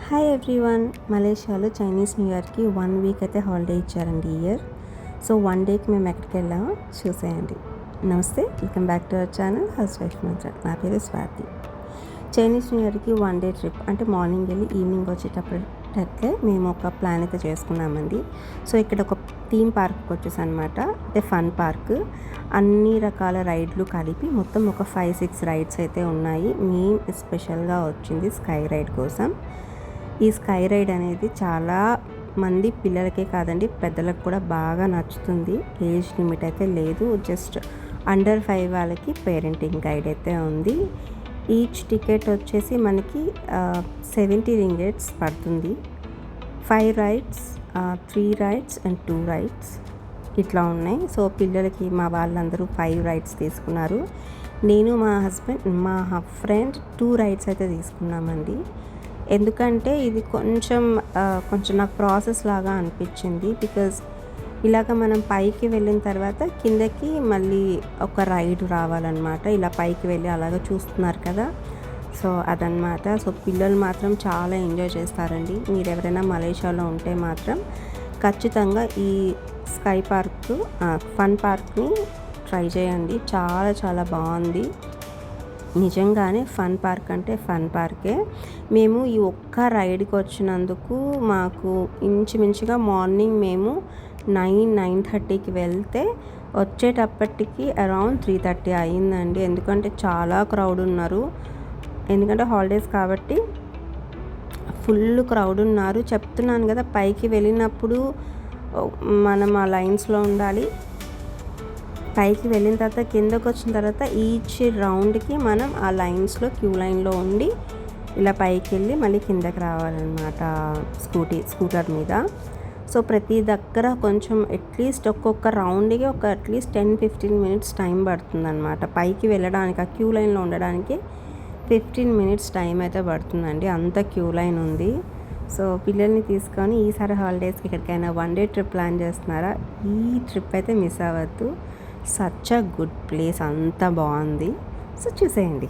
Hi everyone. మలేషియాలో Chinese new ఇయర్కి 1 week అయితే హాలిడే ఇచ్చారండి ఈ ఇయర్. సో 1 డేకి మేము ఎక్కడికి వెళ్ళామో చూసేయండి. నమస్తే, welcome back to our channel house wife మంత్ర. నా పేరు స్వాతి. చైనీస్ న్యూ ఇయర్కి 1 డే ట్రిప్, అంటే మార్నింగ్ వెళ్ళి ఈవినింగ్ వచ్చేటప్పుడైతే మేము ఒక ప్లాన్ అయితే చేసుకున్నామండి. సో ఇక్కడ ఒక థీమ్ పార్క్ వచ్చేసి అనమాట, అంటే ఫన్ పార్క్. అన్ని రకాల రైడ్లు కలిపి మొత్తం ఒక 5-6 రైడ్స్ అయితే ఉన్నాయి. మేము స్పెషల్గా వచ్చింది స్కై రైడ్ కోసం. ఈ స్కై రైడ్ అనేది చాలా మంది పిల్లలకే కాదండి, పెద్దలకు కూడా బాగా నచ్చుతుంది. ఏజ్ లిమిట్ అయితే లేదు, జస్ట్ అండర్ 5 వాళ్ళకి పేరెంటింగ్ గైడ్ అయితే ఉంది. ఈచ్ టికెట్ వచ్చేసి మనకి 70 రింగెట్స్ పడుతుంది. 5 రైడ్స్, 3 రైడ్స్ అండ్ 2 రైడ్స్ ఇట్లా ఉన్నాయి. సో పిల్లలకి మా వాళ్ళందరూ 5 రైడ్స్ తీసుకున్నారు. నేను మా హస్బెండ్ మా ఫ్రెండ్ 2 రైడ్స్ అయితే తీసుకున్నామండి. ఎందుకంటే ఇది కొంచెం నాకు ప్రాసెస్ లాగా అనిపించింది. బికాజ్ ఇలాగ మనం పైకి వెళ్ళిన తర్వాత కిందకి మళ్ళీ ఒక రైడ్ రావాలన్నమాట. ఇలా పైకి వెళ్ళి అలాగ చూస్తున్నారు కదా, సో అదనమాట. సో పిల్లలు మాత్రం చాలా ఎంజాయ్ చేస్తారండి. మీరు ఎవరైనా మలేషియాలో ఉంటే మాత్రం ఖచ్చితంగా ఈ స్కై పార్క్ ఫన్ పార్క్ని ట్రై చేయండి. చాలా చాలా బాగుంది. నిజంగానే ఫన్ పార్క్ అంటే ఫన్ పార్కే. మేము ఈ ఒక్క రైడ్కి వచ్చినందుకు మాకు ఇంచుమించుగా మార్నింగ్ మేము 9-9:30కి వెళ్తే వచ్చేటప్పటికి అరౌండ్ 3:30 అయిందండి. ఎందుకంటే చాలా క్రౌడ్ ఉన్నారు. ఎందుకంటే హాలిడేస్ కాబట్టి ఫుల్ క్రౌడ్ ఉన్నారు. చెప్తున్నాను కదా, పైకి వెళ్ళినప్పుడు మనం ఆ లైన్స్లో ఉండాలి. పైకి వెళ్ళిన తర్వాత కిందకు వచ్చిన తర్వాత ఈచ్ రౌండ్కి మనం ఆ లైన్స్లో క్యూ లైన్లో ఉండి ఇలా పైకి వెళ్ళి మళ్ళీ కిందకి రావాలన్నమాట స్కూటర్ మీద. సో ప్రతి దగ్గర కొంచెం అట్లీస్ట్ ఒక్కొక్క రౌండ్కి ఒక అట్లీస్ట్ 10-15 మినిట్స్ టైం పడుతుందన్నమాట. పైకి వెళ్ళడానికి ఆ క్యూ లైన్లో ఉండడానికి 15 మినిట్స్ టైం అయితే పడుతుందండి, అంత క్యూ లైన్ ఉంది. సో పిల్లల్ని తీసుకొని ఈసారి హాలిడేస్కి ఎక్కడికైనా 1 డే ట్రిప్ ప్లాన్ చేస్తున్నారా, ఈ ట్రిప్ అయితే మిస్ అవ్వద్దు. సచ్ అ గుడ్ ప్లేస్, అంత బాగుంది. సో చూసేయండి.